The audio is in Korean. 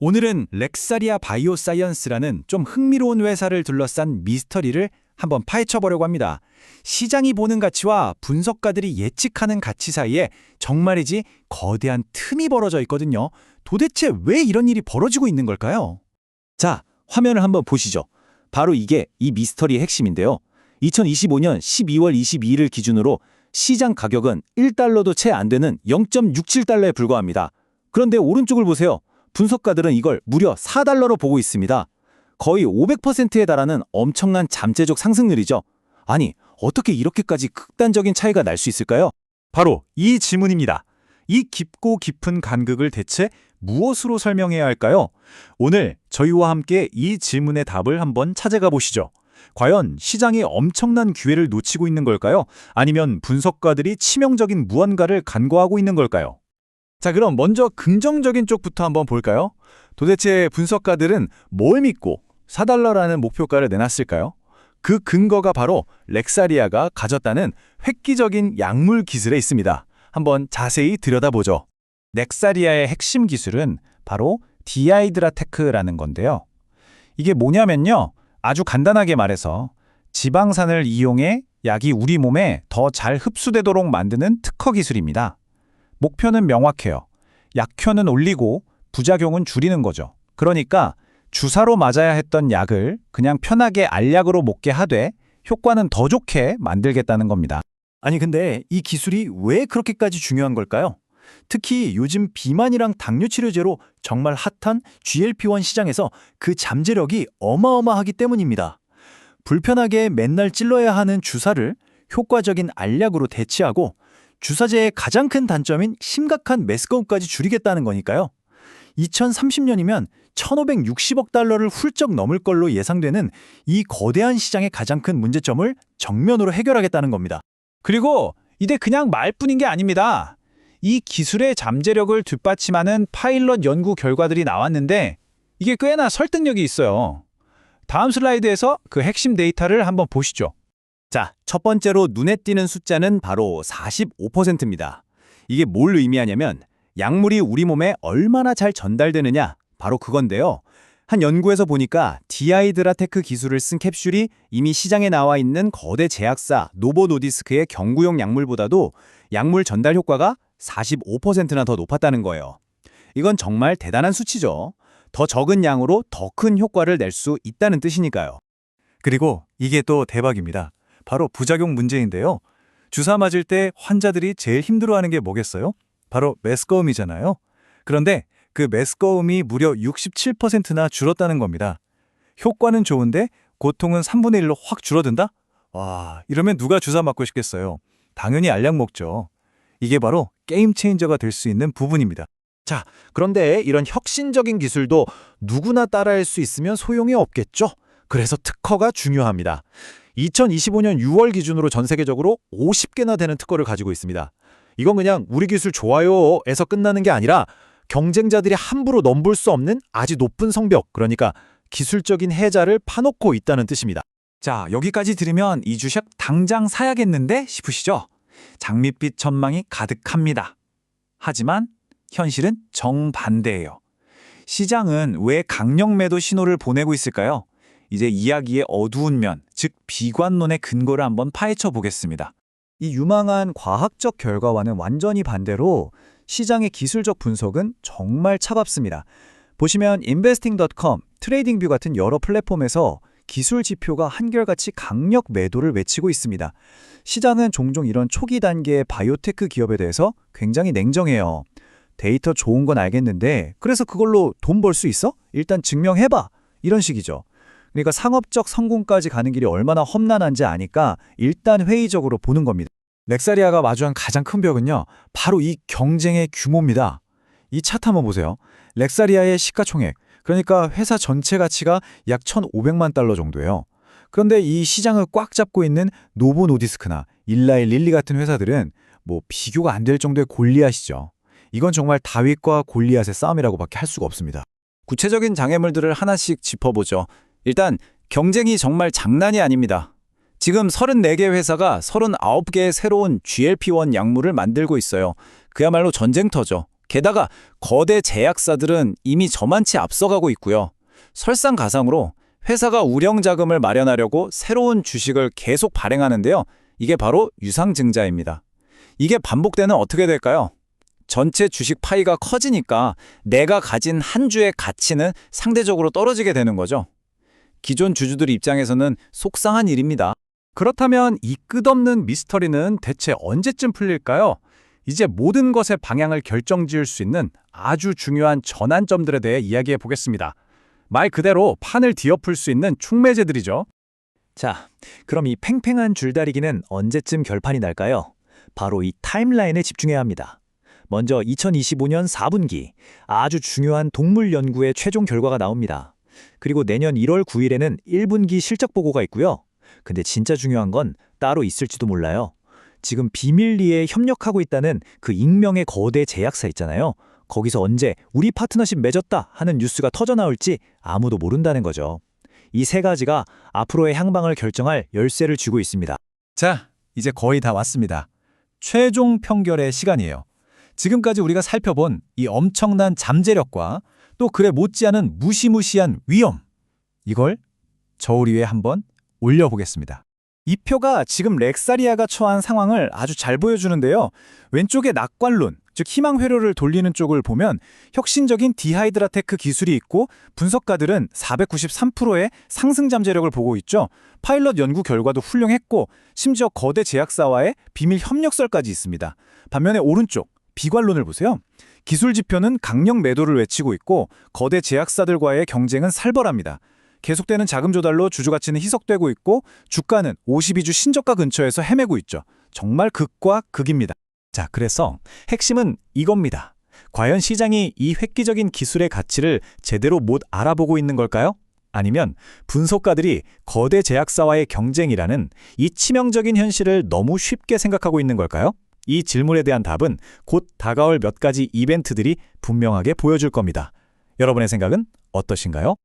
오늘은 렉사리아 바이오사이언스라는 좀 흥미로운 회사를 둘러싼 미스터리를 한번 파헤쳐보려고 합니다. 시장이 보는 가치와 분석가들이 예측하는 가치 사이에 정말이지 거대한 틈이 벌어져 있거든요. 도대체 왜 이런 일이 벌어지고 있는 걸까요? 자, 화면을 한번 보시죠. 바로 이게 이 미스터리의 핵심인데요. 2025년 12월 22일을 기준으로 시장 가격은 1달러도 채 안 되는 0.67달러에 불과합니다. 그런데 오른쪽을 보세요. 분석가들은 이걸 무려 4달러로 보고 있습니다. 거의 500%에 달하는 엄청난 잠재적 상승률이죠. 아니, 어떻게 이렇게까지 극단적인 차이가 날 수 있을까요? 바로 이 질문입니다. 이 깊고 깊은 간극을 대체 무엇으로 설명해야 할까요? 오늘 저희와 함께 이 질문의 답을 한번 찾아가 보시죠. 과연 시장이 엄청난 기회를 놓치고 있는 걸까요? 아니면 분석가들이 치명적인 무언가를 간과하고 있는 걸까요? 자, 그럼 먼저 긍정적인 쪽부터 한번 볼까요? 도대체 분석가들은 뭘 믿고 4달러라는 목표가를 내놨을까요? 그 근거가 바로 렉사리아가 가졌다는 획기적인 약물 기술에 있습니다. 한번 자세히 들여다보죠. 렉사리아의 핵심 기술은 바로 디하이드라테크라는 건데요. 이게 뭐냐면요. 아주 간단하게 말해서 지방산을 이용해 약이 우리 몸에 더 잘 흡수되도록 만드는 특허 기술입니다. 목표는 명확해요. 약효는 올리고 부작용은 줄이는 거죠. 그러니까 주사로 맞아야 했던 약을 그냥 편하게 알약으로 먹게 하되 효과는 더 좋게 만들겠다는 겁니다. 아니 근데 이 기술이 왜 그렇게까지 중요한 걸까요? 특히 요즘 비만이랑 당뇨 치료제로 정말 핫한 GLP-1 시장에서 그 잠재력이 어마어마하기 때문입니다. 불편하게 맨날 찔러야 하는 주사를 효과적인 알약으로 대체하고 주사제의 가장 큰 단점인 심각한 메스꺼움까지 줄이겠다는 거니까요. 2030년이면 1,560억 달러를 훌쩍 넘을 걸로 예상되는 이 거대한 시장의 가장 큰 문제점을 정면으로 해결하겠다는 겁니다. 그리고 이게 그냥 말뿐인 게 아닙니다. 이 기술의 잠재력을 뒷받침하는 파일럿 연구 결과들이 나왔는데 이게 꽤나 설득력이 있어요. 다음 슬라이드에서 그 핵심 데이터를 한번 보시죠. 자, 첫 번째로 눈에 띄는 숫자는 바로 45%입니다. 이게 뭘 의미하냐면 약물이 우리 몸에 얼마나 잘 전달되느냐, 바로 그건데요. 한 연구에서 보니까 디하이드라테크 기술을 쓴 캡슐이 이미 시장에 나와 있는 거대 제약사 노보노디스크의 경구용 약물보다도 약물 전달 효과가 45%나 더 높았다는 거예요. 이건 정말 대단한 수치죠. 더 적은 양으로 더 큰 효과를 낼 수 있다는 뜻이니까요. 그리고 이게 또 대박입니다. 바로 부작용 문제인데요. 주사 맞을 때 환자들이 제일 힘들어하는 게 뭐겠어요? 바로 메스꺼움이잖아요. 그런데 그 메스꺼움이 무려 67%나 줄었다는 겁니다. 효과는 좋은데 고통은 3분의 1로 확 줄어든다? 와, 이러면 누가 주사 맞고 싶겠어요? 당연히 알약 먹죠. 이게 바로 게임 체인저가 될 수 있는 부분입니다. 자, 그런데 이런 혁신적인 기술도 누구나 따라할 수 있으면 소용이 없겠죠? 그래서 특허가 중요합니다. 2025년 6월 기준으로 전 세계적으로 50개나 되는 특허를 가지고 있습니다. 이건 그냥 우리 기술 좋아요에서 끝나는 게 아니라 경쟁자들이 함부로 넘볼 수 없는 아주 높은 성벽, 그러니까 기술적인 해자를 파놓고 있다는 뜻입니다. 자, 여기까지 들으면 이 주식 당장 사야겠는데 싶으시죠? 장밋빛 전망이 가득합니다. 하지만 현실은 정반대예요. 시장은 왜 강력 매도 신호를 보내고 있을까요? 이제 이야기의 어두운 면, 즉 비관론의 근거를 한번 파헤쳐 보겠습니다. 이 유망한 과학적 결과와는 완전히 반대로 시장의 기술적 분석은 정말 차갑습니다. 보시면 investing.com, 트레이딩뷰 같은 여러 플랫폼에서 기술 지표가 한결같이 강력 매도를 외치고 있습니다. 시장은 종종 이런 초기 단계의 바이오테크 기업에 대해서 굉장히 냉정해요. 데이터 좋은 건 알겠는데 그래서 그걸로 돈 벌 수 있어? 일단 증명해봐. 이런 식이죠. 그러니까 상업적 성공까지 가는 길이 얼마나 험난한지 아니까 일단 회의적으로 보는 겁니다. 렉사리아가 마주한 가장 큰 벽은요, 바로 이 경쟁의 규모입니다. 이 차트 한번 보세요. 렉사리아의 시가총액, 그러니까 회사 전체 가치가 약 1,500만 달러 정도예요. 그런데 이 시장을 꽉 잡고 있는 노보노디스크나 일라이 릴리 같은 회사들은 뭐 비교가 안 될 정도의 골리앗이죠. 이건 정말 다윗과 골리앗의 싸움이라고밖에 할 수가 없습니다. 구체적인 장애물들을 하나씩 짚어보죠. 일단 경쟁이 정말 장난이 아닙니다. 지금 34개 회사가 39개의 새로운 GLP-1 약물을 만들고 있어요. 그야말로 전쟁터죠. 게다가 거대 제약사들은 이미 저만치 앞서가고 있고요. 설상가상으로 회사가 우량 자금을 마련하려고 새로운 주식을 계속 발행하는데요. 이게 바로 유상증자입니다. 이게 반복되면 어떻게 될까요? 전체 주식 파이가 커지니까 내가 가진 한 주의 가치는 상대적으로 떨어지게 되는 거죠. 기존 주주들 입장에서는 속상한 일입니다. 그렇다면 이 끝없는 미스터리는 대체 언제쯤 풀릴까요? 이제 모든 것의 방향을 결정지을 수 있는 아주 중요한 전환점들에 대해 이야기해 보겠습니다. 말 그대로 판을 뒤엎을 수 있는 촉매제들이죠. 자, 그럼 이 팽팽한 줄다리기는 언제쯤 결판이 날까요? 바로 이 타임라인에 집중해야 합니다. 먼저 2025년 4분기 아주 중요한 동물 연구의 최종 결과가 나옵니다. 그리고 내년 1월 9일에는 1분기 실적 보고가 있고요. 근데 진짜 중요한 건 따로 있을지도 몰라요. 지금 비밀리에 협력하고 있다는 그 익명의 거대 제약사 있잖아요. 거기서 언제 우리 파트너십 맺었다 하는 뉴스가 터져나올지 아무도 모른다는 거죠. 이 세 가지가 앞으로의 향방을 결정할 열쇠를 쥐고 있습니다. 자, 이제 거의 다 왔습니다. 최종 평결의 시간이에요. 지금까지 우리가 살펴본 이 엄청난 잠재력과 또 그에 못지않은 무시무시한 위험. 이걸 저울 위에 한번 올려보겠습니다. 이 표가 지금 렉사리아가 처한 상황을 아주 잘 보여주는데요. 왼쪽에 낙관론, 즉 희망 회로를 돌리는 쪽을 보면 혁신적인 디하이드라테크 기술이 있고 분석가들은 493%의 상승 잠재력을 보고 있죠. 파일럿 연구 결과도 훌륭했고 심지어 거대 제약사와의 비밀 협력설까지 있습니다. 반면에 오른쪽 비관론을 보세요. 기술 지표는 강력 매도를 외치고 있고 거대 제약사들과의 경쟁은 살벌합니다. 계속되는 자금 조달로 주주 가치는 희석되고 있고 주가는 52주 신저가 근처에서 헤매고 있죠. 정말 극과 극입니다. 자, 그래서 핵심은 이겁니다. 과연 시장이 이 획기적인 기술의 가치를 제대로 못 알아보고 있는 걸까요? 아니면 분석가들이 거대 제약사와의 경쟁이라는 이 치명적인 현실을 너무 쉽게 생각하고 있는 걸까요? 이 질문에 대한 답은 곧 다가올 몇 가지 이벤트들이 분명하게 보여줄 겁니다. 여러분의 생각은 어떠신가요?